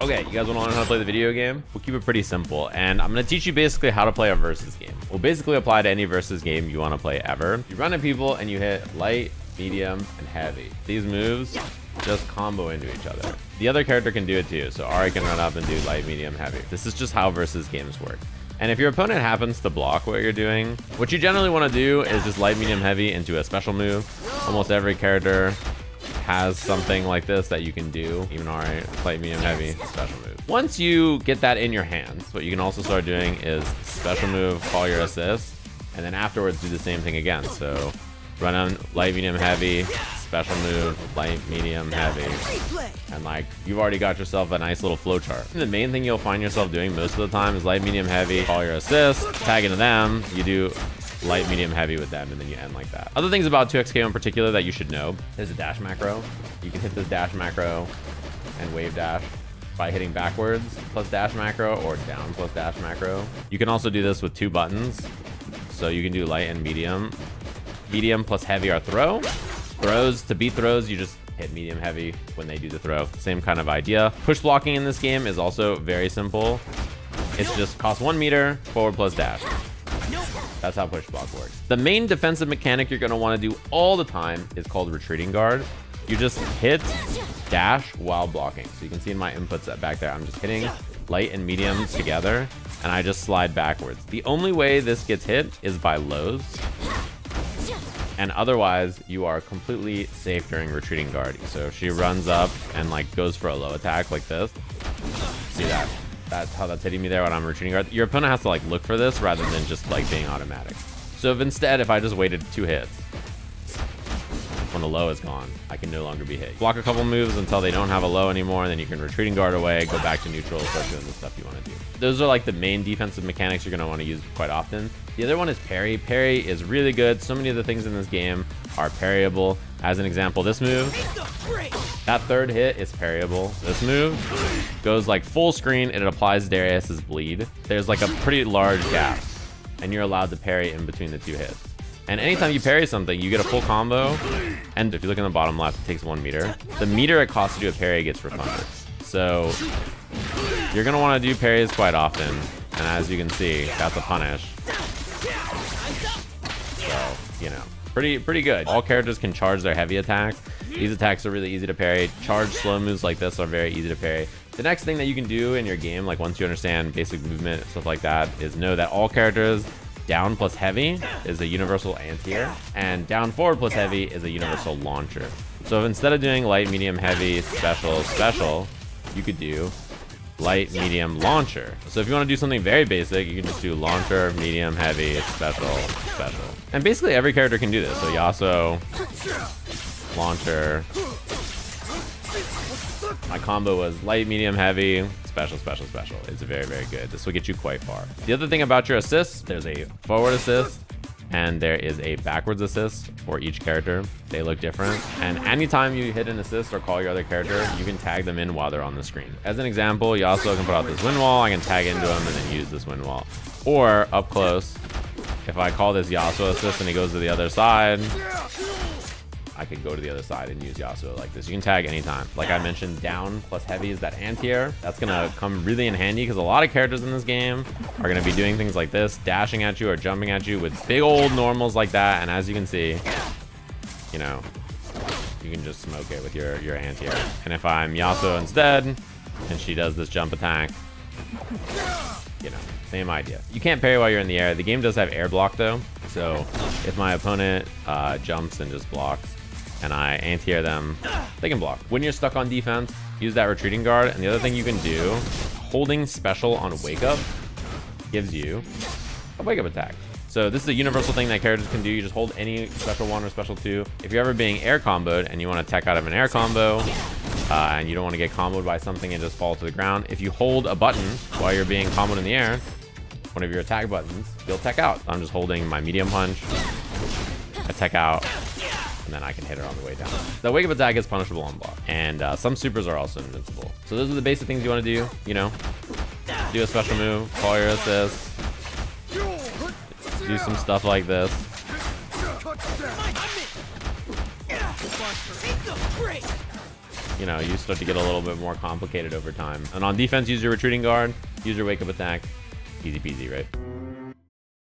Okay, you guys want to learn how to play the video game? We'll keep it pretty simple, and I'm going to teach you basically how to play a versus game. We'll basically apply to any versus game you want to play ever. You run at people and you hit light, medium, and heavy. These moves just combo into each other. The other character can do it too, so Ahri can run up and do light, medium, heavy. This is just how versus games work. And if your opponent happens to block what you're doing, what you generally want to do is just light, medium, heavy into a special move. Almost every character has something like this that you can do. Even Ahri, light, medium, heavy, special move. Once you get that in your hands, what you can also start doing is special move, call your assist, and then afterwards do the same thing again. So run on light, medium, heavy, special move, light, medium, heavy, and like you've already got yourself a nice little flow chart. The main thing you'll find yourself doing most of the time is light, medium, heavy, call your assist, tag into them, you do light, medium, heavy with them, and then you end like that. Other things about 2XKO in particular that you should know, there's a dash macro. You can hit this dash macro and wave dash by hitting backwards plus dash macro or down plus dash macro. You can also do this with 2 buttons. So you can do light and medium. Medium plus heavy are throw. Throws, to beat throws, you just hit medium heavy when they do the throw. Same kind of idea. Push blocking in this game is also very simple. It's just cost 1 meter, forward plus dash. That's how push block works. The main defensive mechanic you're going to want to do all the time is called retreating guard. You just hit dash while blocking. So you can see in my inputs that back there, I'm just hitting light and medium together, and I just slide backwards. The only way this gets hit is by lows. And otherwise, you are completely safe during retreating guard. So if she runs up and like goes for a low attack like this, see that? That's how that's hitting me there when I'm retreating guard. Your opponent has to like look for this rather than just like being automatic. So if I just waited 2 hits, when the low is gone, I can no longer be hit. Block a couple moves until they don't have a low anymore, and then you can retreating guard away, go back to neutral, start doing the stuff you want to do. Those are like the main defensive mechanics you're going to want to use quite often. The other one is parry. Parry is really good. So many of the things in this game are parryable. As an example, this move, that 3rd hit is parryable. This move goes like full screen and it applies Darius's bleed. There's like a pretty large gap, and you're allowed to parry in between the 2 hits. And anytime you parry something, you get a full combo. And if you look in the bottom left, it takes 1 meter. The meter it costs to do a parry gets refunded. So you're going to want to do parries quite often. And as you can see, that's a punish. So, you know, pretty good. All characters can charge their heavy attacks. These attacks are really easy to parry. Charge slow moves like this are very easy to parry. The next thing that you can do in your game, like once you understand basic movement and stuff like that, is know that all characters down plus heavy is a universal anti-air, and down forward plus heavy is a universal launcher. So if instead of doing light, medium, heavy, special, you could do light, medium, launcher. So if you want to do something very basic, you can just do launcher, medium, heavy, special. And basically every character can do this. So Yasuo, launcher. My combo was light, medium, heavy, special. It's very, very good. This will get you quite far. The other thing about your assists, there's a forward assist and there is a backwards assist for each character. They look different. And anytime you hit an assist or call your other character, you can tag them in while they're on the screen. As an example, Yasuo can put out this wind wall. I can tag into him and then use this wind wall. Or up close, if I call this Yasuo assist and he goes to the other side, I could go to the other side and use Yasuo like this. You can tag anytime. Like I mentioned, down plus heavy is that anti-air. That's gonna come really in handy because a lot of characters in this game are gonna be doing things like this, dashing at you or jumping at you with big old normals like that. And as you can see, you know, you can just smoke it with your anti-air. And if I'm Yasuo instead, and she does this jump attack, you know, same idea. You can't parry while you're in the air. The game does have air block though. So if my opponent jumps and just blocks, and I anti-air them, they can block. When you're stuck on defense, use that retreating guard. And the other thing you can do, holding special on wake up gives you a wake up attack. So this is a universal thing that characters can do. You just hold any special 1 or special 2. If you're ever being air comboed and you want to tech out of an air combo, and you don't want to get comboed by something and just fall to the ground, if you hold a button while you're being comboed in the air, one of your attack buttons, you'll tech out. I'm just holding my medium punch, I tech out, and then I can hit her on the way down. The wake up attack is punishable on block, and some supers are also invincible. So those are the basic things you want to do. You know, do a special move, call your assist, do some stuff like this. you know, you start to get a little bit more complicated over time. And on defense, use your retreating guard, use your wake up attack. Easy peasy, right?